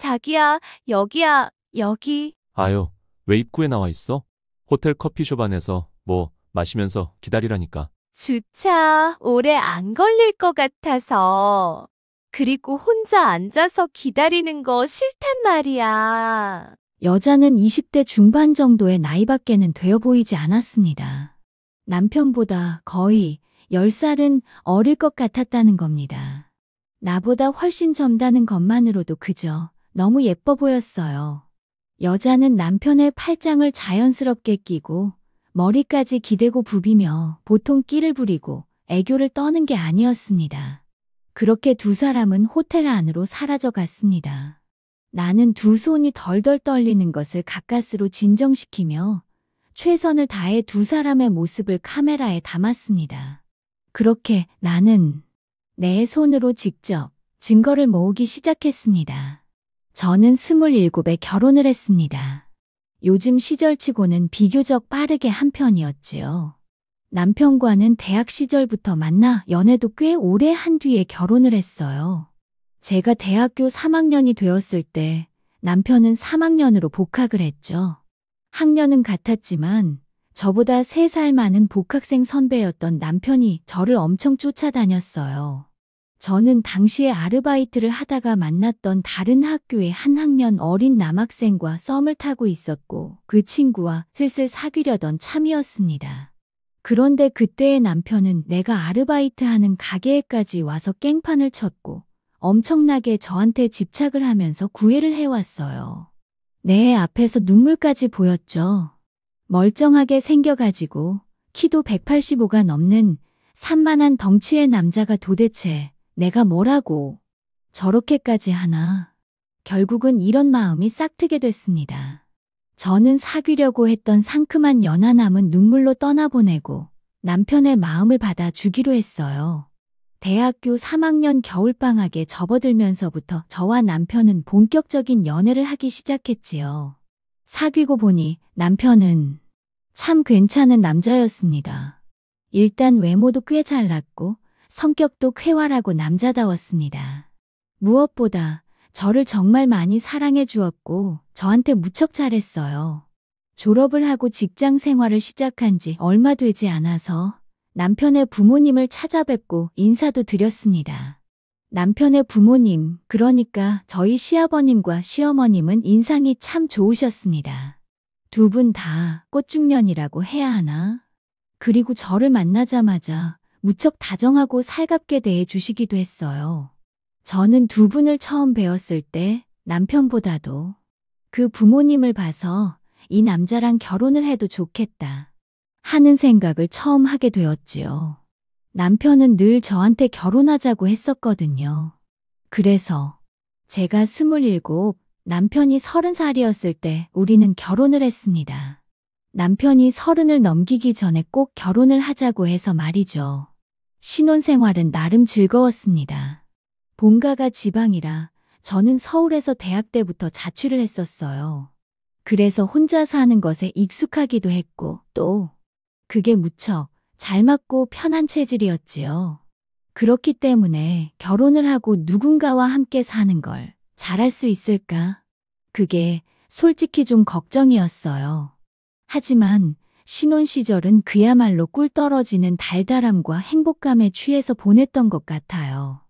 자기야, 여기야, 여기. 아유, 왜 입구에 나와 있어? 호텔 커피숍 안에서 뭐 마시면서 기다리라니까. 주차 오래 안 걸릴 것 같아서. 그리고 혼자 앉아서 기다리는 거 싫단 말이야. 여자는 20대 중반 정도의 나이밖에는 되어 보이지 않았습니다. 남편보다 거의 10살은 어릴 것 같았다는 겁니다. 나보다 훨씬 젊다는 것만으로도 그저 너무 예뻐 보였어요. 여자는 남편의 팔짱을 자연스럽게 끼고 머리까지 기대고 부비며 보통 끼를 부리고 애교를 떠는 게 아니었습니다. 그렇게 두 사람은 호텔 안으로 사라져 갔습니다. 나는 두 손이 덜덜 떨리는 것을 가까스로 진정시키며 최선을 다해 두 사람의 모습을 카메라에 담았습니다. 그렇게 나는 내 손으로 직접 증거를 모으기 시작했습니다. 저는 27에 결혼을 했습니다. 요즘 시절치고는 비교적 빠르게 한 편이었지요. 남편과는 대학 시절부터 만나 연애도 꽤 오래 한 뒤에 결혼을 했어요. 제가 대학교 3학년이 되었을 때 남편은 3학년으로 복학을 했죠. 학년은 같았지만 저보다 3살 많은 복학생 선배였던 남편이 저를 엄청 쫓아다녔어요. 저는 당시에 아르바이트를 하다가 만났던 다른 학교의 한 학년 어린 남학생과 썸을 타고 있었고 그 친구와 슬슬 사귀려던 참이었습니다. 그런데 그때의 남편은 내가 아르바이트하는 가게에까지 와서 깽판을 쳤고 엄청나게 저한테 집착을 하면서 구애를 해왔어요. 내 앞에서 눈물까지 보였죠. 멀쩡하게 생겨가지고 키도 185가 넘는 산만한 덩치의 남자가 도대체 내가 뭐라고 저렇게까지 하나. 결국은 이런 마음이 싹트게 됐습니다. 저는 사귀려고 했던 상큼한 연하남은 눈물로 떠나보내고 남편의 마음을 받아주기로 했어요. 대학교 3학년 겨울방학에 접어들면서부터 저와 남편은 본격적인 연애를 하기 시작했지요. 사귀고 보니 남편은 참 괜찮은 남자였습니다. 일단 외모도 꽤 잘났고 성격도 쾌활하고 남자다웠습니다. 무엇보다 저를 정말 많이 사랑해 주었고 저한테 무척 잘했어요. 졸업을 하고 직장 생활을 시작한 지 얼마 되지 않아서 남편의 부모님을 찾아뵙고 인사도 드렸습니다. 남편의 부모님, 그러니까 저희 시아버님과 시어머님은 인상이 참 좋으셨습니다. 두 분 다 꽃중년이라고 해야 하나? 그리고 저를 만나자마자 무척 다정하고 살갑게 대해 주시기도 했어요. 저는 두 분을 처음 뵈었을 때 남편보다도 그 부모님을 봐서 이 남자랑 결혼을 해도 좋겠다 하는 생각을 처음 하게 되었지요. 남편은 늘 저한테 결혼하자고 했었거든요. 그래서 제가 27, 남편이 30살이었을 때 우리는 결혼을 했습니다. 남편이 30을 넘기기 전에 꼭 결혼을 하자고 해서 말이죠. 신혼생활은 나름 즐거웠습니다. 본가가 지방이라 저는 서울에서 대학 때부터 자취를 했었어요. 그래서 혼자 사는 것에 익숙하기도 했고 또 그게 무척 잘 맞고 편한 체질이었지요. 그렇기 때문에 결혼을 하고 누군가와 함께 사는 걸 잘할 수 있을까? 그게 솔직히 좀 걱정이었어요. 하지만 신혼 시절은 그야말로 꿀 떨어지는 달달함과 행복감에 취해서 보냈던 것 같아요.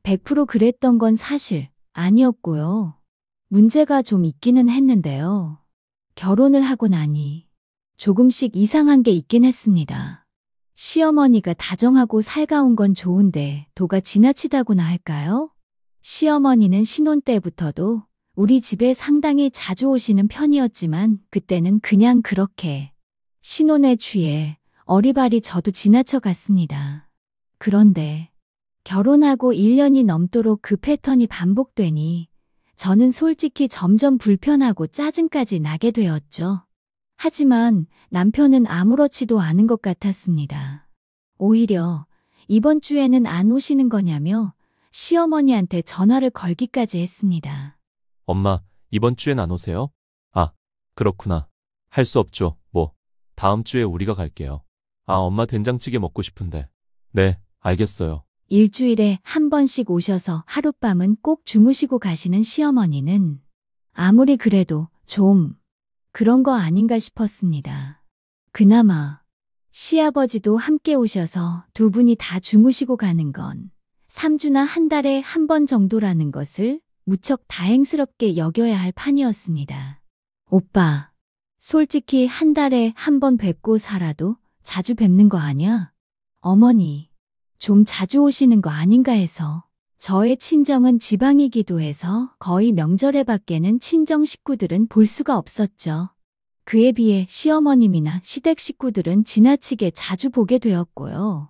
100% 그랬던 건 사실 아니었고요. 문제가 좀 있기는 했는데요. 결혼을 하고 나니 조금씩 이상한 게 있긴 했습니다. 시어머니가 다정하고 살가운 건 좋은데 도가 지나치다고나 할까요? 시어머니는 신혼 때부터도 우리 집에 상당히 자주 오시는 편이었지만 그때는 그냥 그렇게 신혼에 취해 어리바리 저도 지나쳐 갔습니다. 그런데 결혼하고 1년이 넘도록 그 패턴이 반복되니 저는 솔직히 점점 불편하고 짜증까지 나게 되었죠. 하지만 남편은 아무렇지도 않은 것 같았습니다. 오히려 이번 주에는 안 오시는 거냐며 시어머니한테 전화를 걸기까지 했습니다. 엄마, 이번 주엔 안 오세요? 아, 그렇구나. 할 수 없죠. 뭐, 다음 주에 우리가 갈게요. 엄마 된장찌개 먹고 싶은데. 네, 알겠어요. 일주일에 한 번씩 오셔서 하룻밤은 꼭 주무시고 가시는 시어머니는 아무리 그래도 좀 그런 거 아닌가 싶었습니다. 그나마 시아버지도 함께 오셔서 두 분이 다 주무시고 가는 건 3주나 한 달에 한 번 정도라는 것을 무척 다행스럽게 여겨야 할 판이었습니다. 오빠, 솔직히 한 달에 한 번 뵙고 살아도 자주 뵙는 거 아냐? 어머니, 좀 자주 오시는 거 아닌가 해서. 저의 친정은 지방이기도 해서 거의 명절에 밖에는 친정 식구들은 볼 수가 없었죠. 그에 비해 시어머님이나 시댁 식구들은 지나치게 자주 보게 되었고요.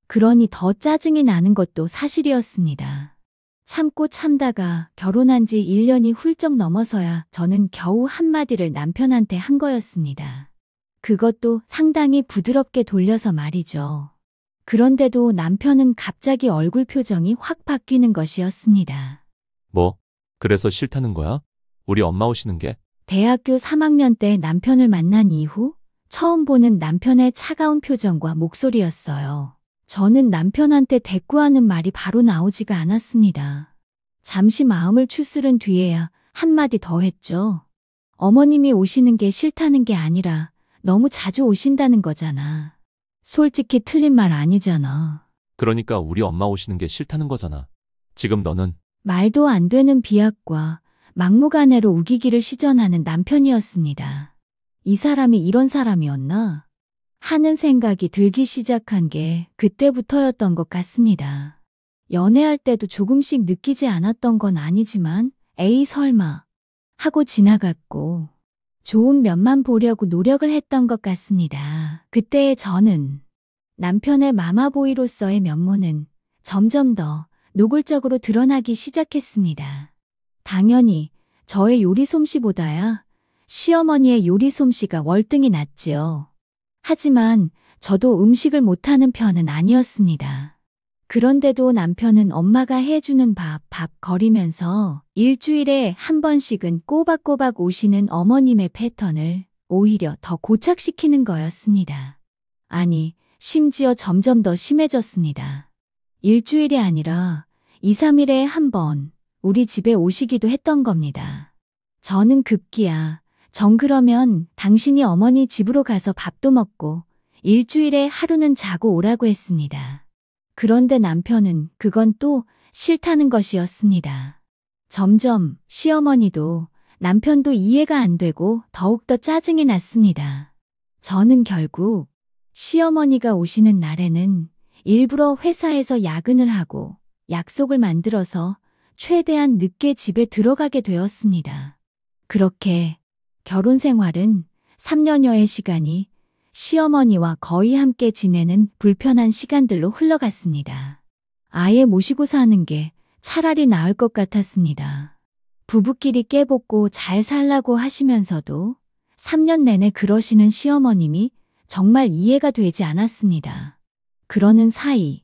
그러니 더 짜증이 나는 것도 사실이었습니다. 참고 참다가 결혼한 지 1년이 훌쩍 넘어서야 저는 겨우 한마디를 남편한테 한 거였습니다. 그것도 상당히 부드럽게 돌려서 말이죠. 그런데도 남편은 갑자기 얼굴 표정이 확 바뀌는 것이었습니다. 뭐? 그래서 싫다는 거야? 우리 엄마 오시는 게? 대학교 3학년 때 남편을 만난 이후 처음 보는 남편의 차가운 표정과 목소리였어요. 저는 남편한테 대꾸하는 말이 바로 나오지가 않았습니다. 잠시 마음을 추스른 뒤에야 한마디 더 했죠. 어머님이 오시는 게 싫다는 게 아니라 너무 자주 오신다는 거잖아. 솔직히 틀린 말 아니잖아. 그러니까 우리 엄마 오시는 게 싫다는 거잖아. 지금 너는 말도 안 되는 비약과 막무가내로 우기기를 시전하는 남편이었습니다. 이 사람이 이런 사람이었나? 하는 생각이 들기 시작한 게 그때부터였던 것 같습니다. 연애할 때도 조금씩 느끼지 않았던 건 아니지만 에이 설마 하고 지나갔고 좋은 면만 보려고 노력을 했던 것 같습니다. 그때의 저는 남편의 마마보이로서의 면모는 점점 더 노골적으로 드러나기 시작했습니다. 당연히 저의 요리 솜씨보다야 시어머니의 요리 솜씨가 월등히 낫지요. 하지만 저도 음식을 못하는 편은 아니었습니다. 그런데도 남편은 엄마가 해주는 밥 거리면서 일주일에 한 번씩은 꼬박꼬박 오시는 어머님의 패턴을 오히려 더 고착시키는 거였습니다. 아니, 심지어 점점 더 심해졌습니다. 일주일이 아니라 2, 3일에 한 번 우리 집에 오시기도 했던 겁니다. 저는 급기야 정 그러면 당신이 어머니 집으로 가서 밥도 먹고 일주일에 하루는 자고 오라고 했습니다. 그런데 남편은 그건 또 싫다는 것이었습니다. 점점 시어머니도 남편도 이해가 안 되고 더욱더 짜증이 났습니다. 저는 결국 시어머니가 오시는 날에는 일부러 회사에서 야근을 하고 약속을 만들어서 최대한 늦게 집에 들어가게 되었습니다. 그렇게 결혼 생활은 3년여의 시간이 시어머니와 거의 함께 지내는 불편한 시간들로 흘러갔습니다. 아예 모시고 사는 게 차라리 나을 것 같았습니다. 부부끼리 깨볶고 잘 살라고 하시면서도 3년 내내 그러시는 시어머님이 정말 이해가 되지 않았습니다. 그러는 사이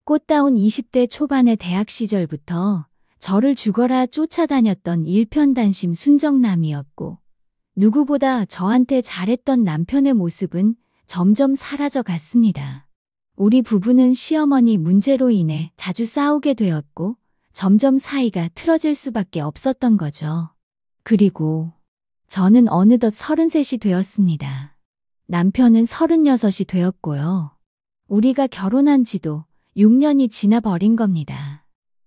꽃다운 20대 초반의 대학 시절부터 저를 죽어라 쫓아다녔던 일편단심 순정남이었고 누구보다 저한테 잘했던 남편의 모습은 점점 사라져 갔습니다. 우리 부부는 시어머니 문제로 인해 자주 싸우게 되었고 점점 사이가 틀어질 수밖에 없었던 거죠. 그리고 저는 어느덧 33이 되었습니다. 남편은 36이 되었고요. 우리가 결혼한 지도 6년이 지나버린 겁니다.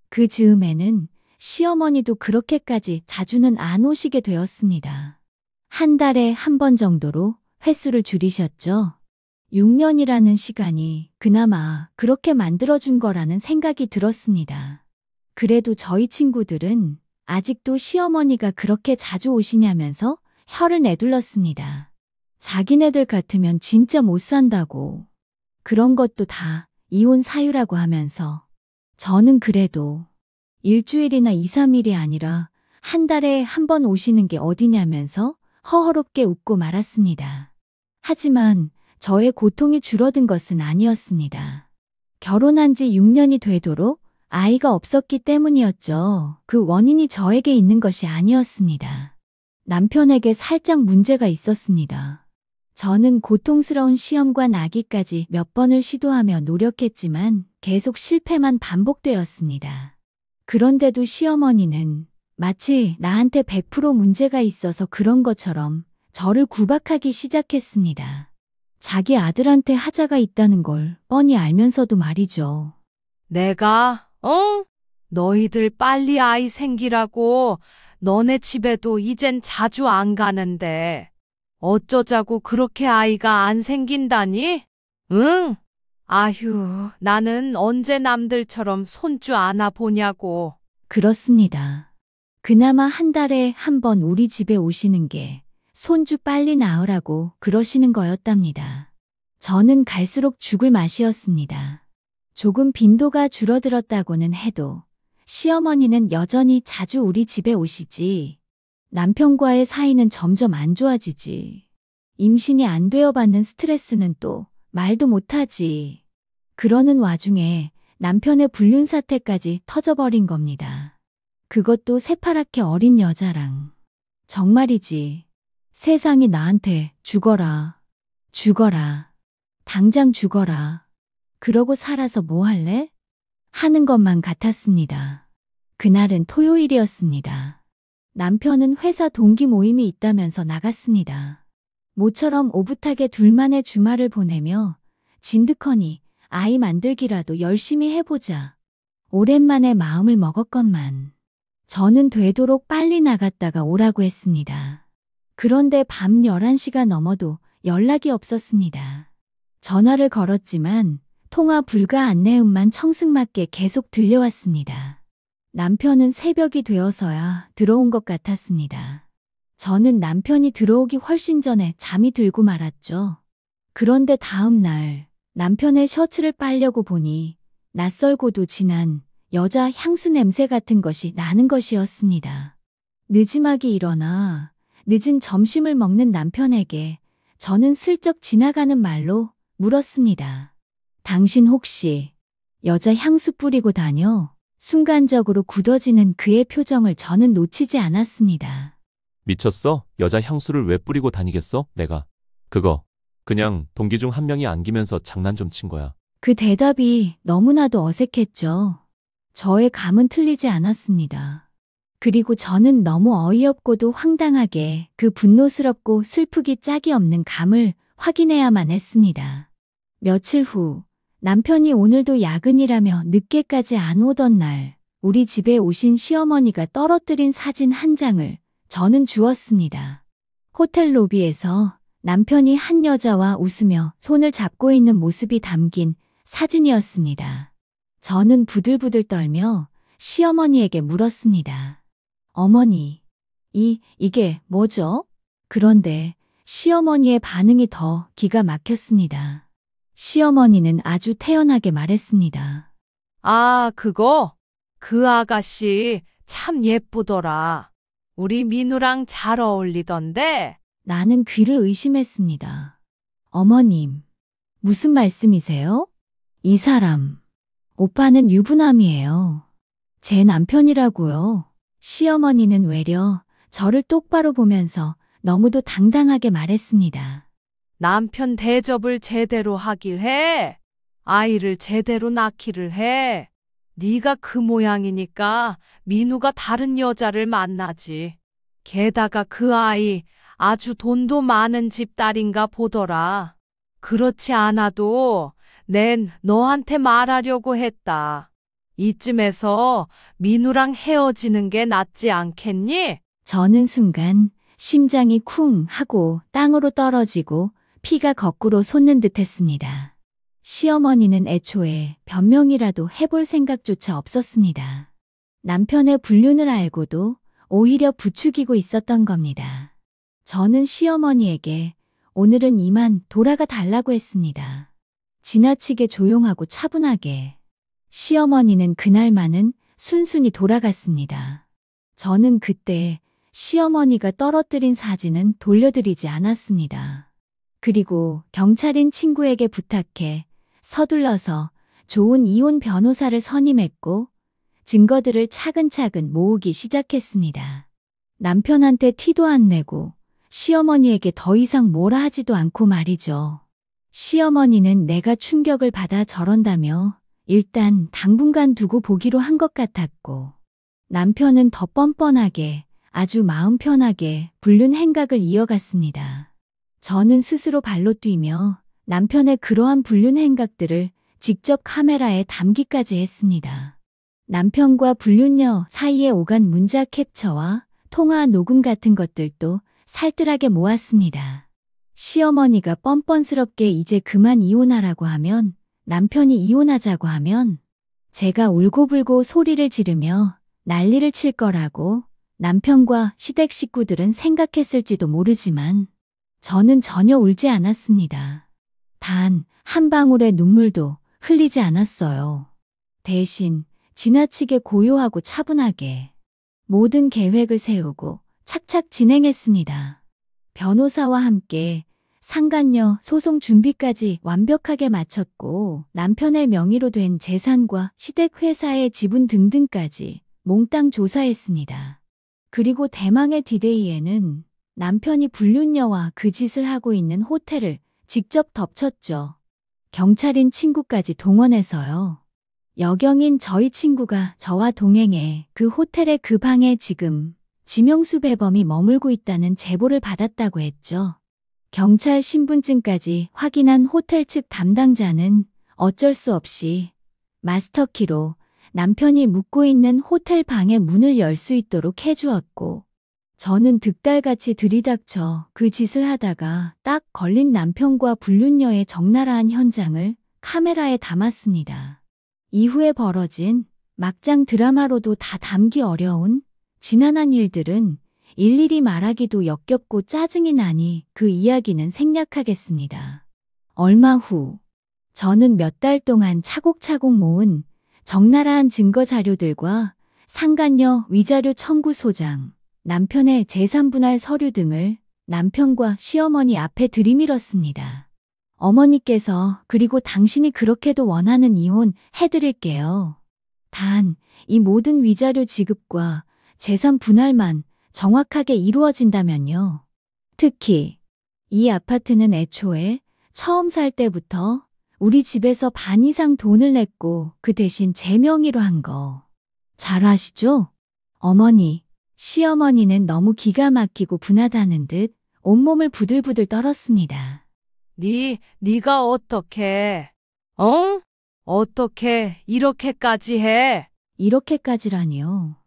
그 즈음에는 시어머니도 그렇게까지 자주는 안 오시게 되었습니다. 한 달에 한 번 정도로 횟수를 줄이셨죠. 6년이라는 시간이 그나마 그렇게 만들어준 거라는 생각이 들었습니다. 그래도 저희 친구들은 아직도 시어머니가 그렇게 자주 오시냐면서 혀를 내둘렀습니다. 자기네들 같으면 진짜 못 산다고. 그런 것도 다 이혼 사유라고 하면서 저는 그래도 일주일이나 2, 3일이 아니라 한 달에 한 번 오시는 게 어디냐면서 허허롭게 웃고 말았습니다. 하지만 저의 고통이 줄어든 것은 아니었습니다. 결혼한 지 6년이 되도록 아이가 없었기 때문이었죠. 그 원인이 저에게 있는 것이 아니었습니다. 남편에게 살짝 문제가 있었습니다. 저는 고통스러운 시험과 나기까지 몇 번을 시도하며 노력했지만 계속 실패만 반복되었습니다. 그런데도 시어머니는 마치 나한테 100% 문제가 있어서 그런 것처럼 저를 구박하기 시작했습니다. 자기 아들한테 하자가 있다는 걸 뻔히 알면서도 말이죠. 내가, 너희들 빨리 아이 생기라고 너네 집에도 이젠 자주 안 가는데 어쩌자고 그렇게 아이가 안 생긴다니? 응? 아휴, 나는 언제 남들처럼 손주 안아 보냐고. 그렇습니다. 그나마 한 달에 한 번 우리 집에 오시는 게 손주 빨리 낳으라고 그러시는 거였답니다. 저는 갈수록 죽을 맛이었습니다. 조금 빈도가 줄어들었다고는 해도 시어머니는 여전히 자주 우리 집에 오시지. 남편과의 사이는 점점 안 좋아지지. 임신이 안 되어 받는 스트레스는 또 말도 못하지. 그러는 와중에 남편의 불륜 사태까지 터져버린 겁니다. 그것도 새파랗게 어린 여자랑. 정말이지. 세상이 나한테 죽어라. 죽어라. 당장 죽어라. 그러고 살아서 뭐 할래? 하는 것만 같았습니다. 그날은 토요일이었습니다. 남편은 회사 동기 모임이 있다면서 나갔습니다. 모처럼 오붓하게 둘만의 주말을 보내며 진득하니 아이 만들기라도 열심히 해보자. 오랜만에 마음을 먹었건만 저는 되도록 빨리 나갔다가 오라고 했습니다. 그런데 밤 11시가 넘어도 연락이 없었습니다. 전화를 걸었지만 통화 불가 안내음만 청승맞게 계속 들려왔습니다. 남편은 새벽이 되어서야 들어온 것 같았습니다. 저는 남편이 들어오기 훨씬 전에 잠이 들고 말았죠. 그런데 다음 날 남편의 셔츠를 빨려고 보니 낯설고도 진한 여자 향수 냄새 같은 것이 나는 것이었습니다. 늦지막이 일어나 늦은 점심을 먹는 남편에게 저는 슬쩍 지나가는 말로 물었습니다. 당신 혹시 여자 향수 뿌리고 다녀? 순간적으로 굳어지는 그의 표정을 저는 놓치지 않았습니다. 미쳤어? 여자 향수를 왜 뿌리고 다니겠어? 내가. 그거 그냥 동기 중 한 명이 안기면서 장난 좀 친 거야. 그 대답이 너무나도 어색했죠. 저의 감은 틀리지 않았습니다. 그리고 저는 너무 어이없고도 황당하게 그 분노스럽고 슬프기 짝이 없는 감을 확인해야만 했습니다. 며칠 후 남편이 오늘도 야근이라며 늦게까지 안 오던 날 우리 집에 오신 시어머니가 떨어뜨린 사진 한 장을 저는 주었습니다. 호텔 로비에서 남편이 한 여자와 웃으며 손을 잡고 있는 모습이 담긴 사진이었습니다. 저는 부들부들 떨며 시어머니에게 물었습니다. 어머니, 이게 뭐죠? 그런데 시어머니의 반응이 더 기가 막혔습니다. 시어머니는 아주 태연하게 말했습니다. 아, 그거? 그 아가씨 참 예쁘더라. 우리 민우랑 잘 어울리던데? 나는 귀를 의심했습니다. 어머님, 무슨 말씀이세요? 이 사람, 오빠는 유부남이에요. 제 남편이라고요. 시어머니는 외려 저를 똑바로 보면서 너무도 당당하게 말했습니다. 남편 대접을 제대로 하길 해. 아이를 제대로 낳기를 해. 네가 그 모양이니까 민우가 다른 여자를 만나지. 게다가 그 아이 아주 돈도 많은 집 딸인가 보더라. 그렇지 않아도 낸 너한테 말하려고 했다. 이쯤에서 민우랑 헤어지는 게 낫지 않겠니? 저는 순간 심장이 쿵 하고 땅으로 떨어지고 피가 거꾸로 솟는 듯 했습니다. 시어머니는 애초에 변명이라도 해볼 생각조차 없었습니다. 남편의 불륜을 알고도 오히려 부추기고 있었던 겁니다. 저는 시어머니에게 오늘은 이만 돌아가 달라고 했습니다. 지나치게 조용하고 차분하게. 시어머니는 그날만은 순순히 돌아갔습니다. 저는 그때 시어머니가 떨어뜨린 사진은 돌려드리지 않았습니다. 그리고 경찰인 친구에게 부탁해 서둘러서 좋은 이혼 변호사를 선임했고 증거들을 차근차근 모으기 시작했습니다. 남편한테 티도 안 내고 시어머니에게 더 이상 뭐라 하지도 않고 말이죠. 시어머니는 내가 충격을 받아 저런다며 일단 당분간 두고 보기로 한 것 같았고, 남편은 더 뻔뻔하게 아주 마음 편하게 불륜 행각을 이어갔습니다. 저는 스스로 발로 뛰며 남편의 그러한 불륜 행각들을 직접 카메라에 담기까지 했습니다. 남편과 불륜녀 사이에 오간 문자 캡처와 통화 녹음 같은 것들도 살뜰하게 모았습니다. 시어머니가 뻔뻔스럽게 이제 그만 이혼하라고 하면, 남편이 이혼하자고 하면 제가 울고불고 소리를 지르며 난리를 칠 거라고 남편과 시댁 식구들은 생각했을지도 모르지만 저는 전혀 울지 않았습니다. 단 한 방울의 눈물도 흘리지 않았어요. 대신 지나치게 고요하고 차분하게 모든 계획을 세우고 착착 진행했습니다. 변호사와 함께 상간녀 소송 준비까지 완벽하게 마쳤고, 남편의 명의로 된 재산과 시댁 회사의 지분 등등까지 몽땅 조사했습니다. 그리고 대망의 디데이에는 남편이 불륜녀와 그 짓을 하고 있는 호텔을 직접 덮쳤죠. 경찰인 친구까지 동원해서요. 여경인 저희 친구가 저와 동행해 그 호텔의 그 방에 지금 지명수 배범이 머물고 있다는 제보를 받았다고 했죠. 경찰 신분증까지 확인한 호텔 측 담당자는 어쩔 수 없이 마스터키로 남편이 묵고 있는 호텔 방의 문을 열 수 있도록 해주었고, 저는 득달같이 들이닥쳐 그 짓을 하다가 딱 걸린 남편과 불륜녀의 적나라한 현장을 카메라에 담았습니다. 이후에 벌어진 막장 드라마로도 다 담기 어려운 지난한 일들은 일일이 말하기도 역겹고 짜증이 나니 그 이야기는 생략하겠습니다. 얼마 후 저는 몇 달 동안 차곡차곡 모은 적나라한 증거 자료들과 상간녀 위자료 청구소장, 남편의 재산분할 서류 등을 남편과 시어머니 앞에 들이밀었습니다. 어머니께서 그리고 당신이 그렇게도 원하는 이혼 해드릴게요. 단 이 모든 위자료 지급과 재산 분할만 정확하게 이루어진다면요. 특히 이 아파트는 애초에 처음 살 때부터 우리 집에서 반 이상 돈을 냈고 그 대신 제 명의로 한 거 잘 아시죠? 어머니, 시어머니는 너무 기가 막히고 분하다는 듯 온몸을 부들부들 떨었습니다. 네가 어떻게, 어? 어떻게 이렇게까지 해? 이렇게까지라니요.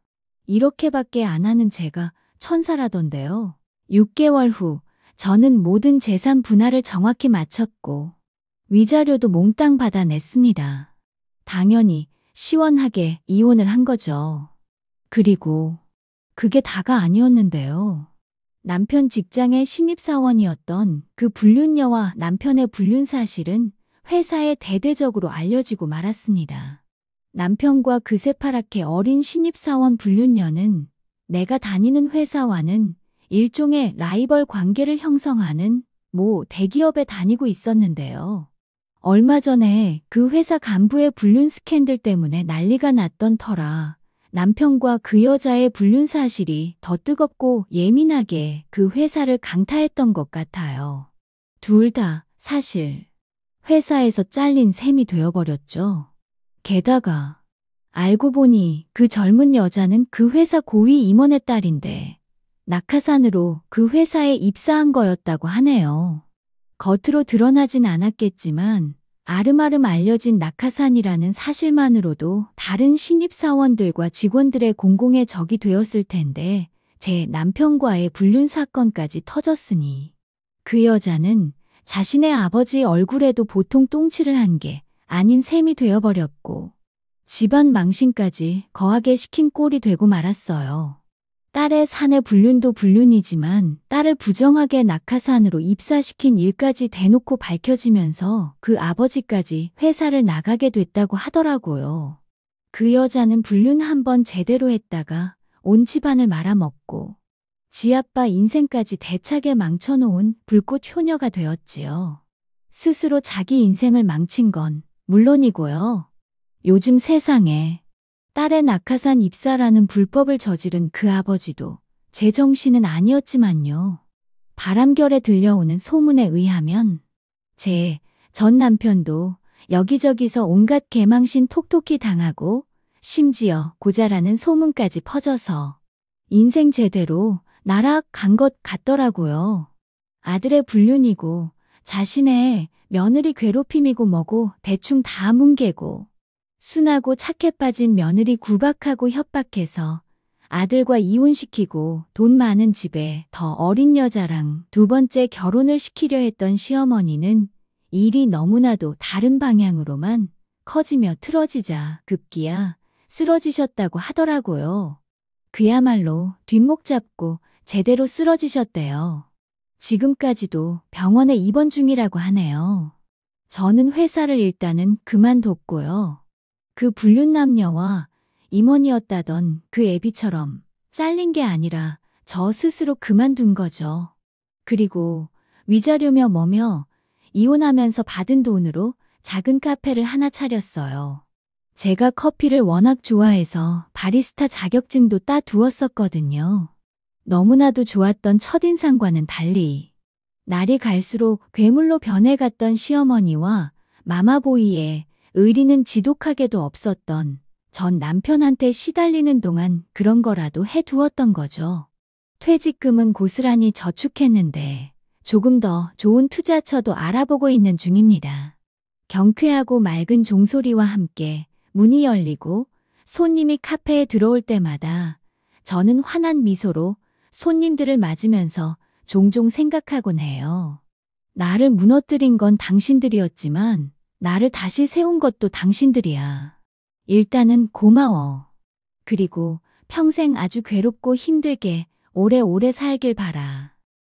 이렇게밖에 안 하는 제가 천사라던데요. 6개월 후 저는 모든 재산 분할을 정확히 마쳤고 위자료도 몽땅 받아냈습니다. 당연히 시원하게 이혼을 한 거죠. 그리고 그게 다가 아니었는데요. 남편 직장의 신입사원이었던 그 불륜녀와 남편의 불륜 사실은 회사에 대대적으로 알려지고 말았습니다. 남편과 그 새파랗게 어린 신입사원 불륜녀는 내가 다니는 회사와는 일종의 라이벌 관계를 형성하는 모 대기업에 다니고 있었는데요. 얼마 전에 그 회사 간부의 불륜 스캔들 때문에 난리가 났던 터라 남편과 그 여자의 불륜 사실이 더 뜨겁고 예민하게 그 회사를 강타했던 것 같아요. 둘 다 사실 회사에서 잘린 셈이 되어버렸죠. 게다가 알고 보니 그 젊은 여자는 그 회사 고위 임원의 딸인데 낙하산으로 그 회사에 입사한 거였다고 하네요. 겉으로 드러나진 않았겠지만 아름아름 알려진 낙하산이라는 사실만으로도 다른 신입사원들과 직원들의 공공의 적이 되었을 텐데 제 남편과의 불륜 사건까지 터졌으니 그 여자는 자신의 아버지 얼굴에도 보통 똥칠을 한 게 아닌 셈이 되어버렸고 집안 망신까지 거하게 시킨 꼴이 되고 말았어요. 딸의 사내 불륜도 불륜이지만 딸을 부정하게 낙하산으로 입사시킨 일까지 대놓고 밝혀지면서 그 아버지까지 회사를 나가게 됐다고 하더라고요. 그 여자는 불륜 한번 제대로 했다가 온 집안을 말아먹고 지아빠 인생까지 대차게 망쳐놓은 불꽃 효녀가 되었지요. 스스로 자기 인생을 망친 건 물론이고요. 요즘 세상에 딸의 낙하산 입사라는 불법을 저지른 그 아버지도 제정신은 아니었지만요. 바람결에 들려오는 소문에 의하면 제 전 남편도 여기저기서 온갖 개망신 톡톡히 당하고 심지어 고자라는 소문까지 퍼져서 인생 제대로 날아간 것 같더라고요. 아들의 불륜이고 자신의 며느리 괴롭힘이고 뭐고 대충 다 뭉개고 순하고 착해 빠진 며느리 구박하고 협박해서 아들과 이혼시키고 돈 많은 집에 더 어린 여자랑 두 번째 결혼을 시키려 했던 시어머니는 일이 너무나도 다른 방향으로만 커지며 틀어지자 급기야 쓰러지셨다고 하더라고요. 그야말로 뒷목 잡고 제대로 쓰러지셨대요. 지금까지도 병원에 입원 중이라고 하네요. 저는 회사를 일단은 그만뒀고요. 그 불륜 남녀와 임원이었다던 그 애비처럼 잘린 게 아니라 저 스스로 그만둔 거죠. 그리고 위자료며 뭐며 이혼하면서 받은 돈으로 작은 카페를 하나 차렸어요. 제가 커피를 워낙 좋아해서 바리스타 자격증도 따두었었거든요. 너무나도 좋았던 첫인상과는 달리 날이 갈수록 괴물로 변해갔던 시어머니와 마마보이에 의리는 지독하게도 없었던 전 남편한테 시달리는 동안 그런 거라도 해두었던 거죠. 퇴직금은 고스란히 저축했는데 조금 더 좋은 투자처도 알아보고 있는 중입니다. 경쾌하고 맑은 종소리와 함께 문이 열리고 손님이 카페에 들어올 때마다 저는 환한 미소로 손님들을 맞으면서 종종 생각하곤 해요. 나를 무너뜨린 건 당신들이었지만 나를 다시 세운 것도 당신들이야. 일단은 고마워. 그리고 평생 아주 괴롭고 힘들게 오래오래 살길 바라.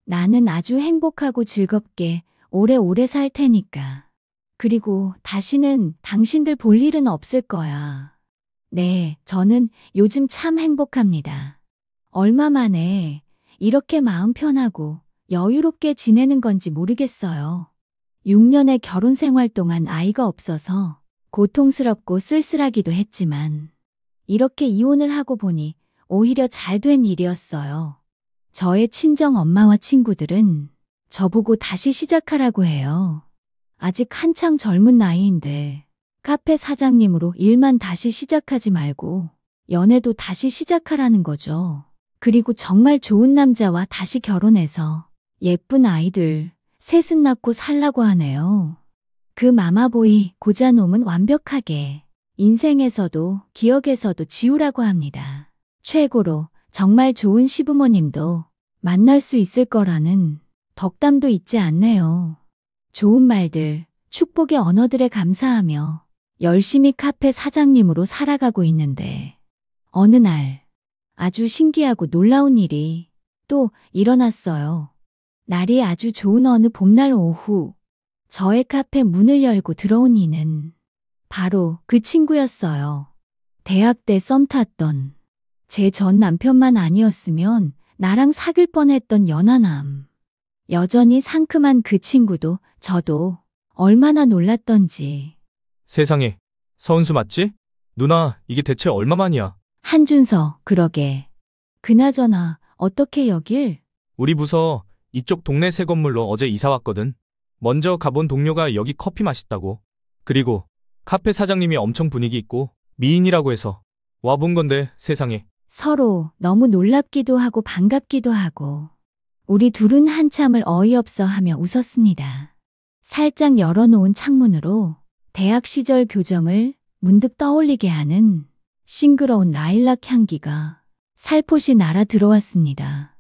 나는 아주 행복하고 즐겁게 오래오래 살 테니까. 그리고 다시는 당신들 볼 일은 없을 거야. 네, 저는 요즘 참 행복합니다. 얼마 만에 이렇게 마음 편하고 여유롭게 지내는 건지 모르겠어요. 6년의 결혼 생활 동안 아이가 없어서 고통스럽고 쓸쓸하기도 했지만 이렇게 이혼을 하고 보니 오히려 잘 된 일이었어요. 저의 친정 엄마와 친구들은 저보고 다시 시작하라고 해요. 아직 한창 젊은 나이인데 카페 사장님으로 일만 다시 시작하지 말고 연애도 다시 시작하라는 거죠. 그리고 정말 좋은 남자와 다시 결혼해서 예쁜 아이들 셋은 낳고 살라고 하네요. 그 마마보이 고자놈은 완벽하게 인생에서도 기억에서도 지우라고 합니다. 최고로 정말 좋은 시부모님도 만날 수 있을 거라는 덕담도 잊지 않네요. 좋은 말들, 축복의 언어들에 감사하며 열심히 카페 사장님으로 살아가고 있는데 어느 날 아주 신기하고 놀라운 일이 또 일어났어요. 날이 아주 좋은 어느 봄날 오후 저의 카페 문을 열고 들어온 이는 바로 그 친구였어요. 대학 때 썸 탔던 제 전 남편만 아니었으면 나랑 사귈 뻔했던 연하남. 여전히 상큼한 그 친구도 저도 얼마나 놀랐던지. 세상에, 서은수 맞지? 누나, 이게 대체 얼마만이야? 한준서, 그러게. 그나저나 어떻게 여길? 우리 부서 이쪽 동네 새 건물로 어제 이사 왔거든. 먼저 가본 동료가 여기 커피 맛있다고. 그리고 카페 사장님이 엄청 분위기 있고 미인이라고 해서 와본 건데 세상에. 서로 너무 놀랍기도 하고 반갑기도 하고 우리 둘은 한참을 어이없어 하며 웃었습니다. 살짝 열어놓은 창문으로 대학 시절 교정을 문득 떠올리게 하는 싱그러운 라일락 향기가 살포시 날아 들어왔습니다.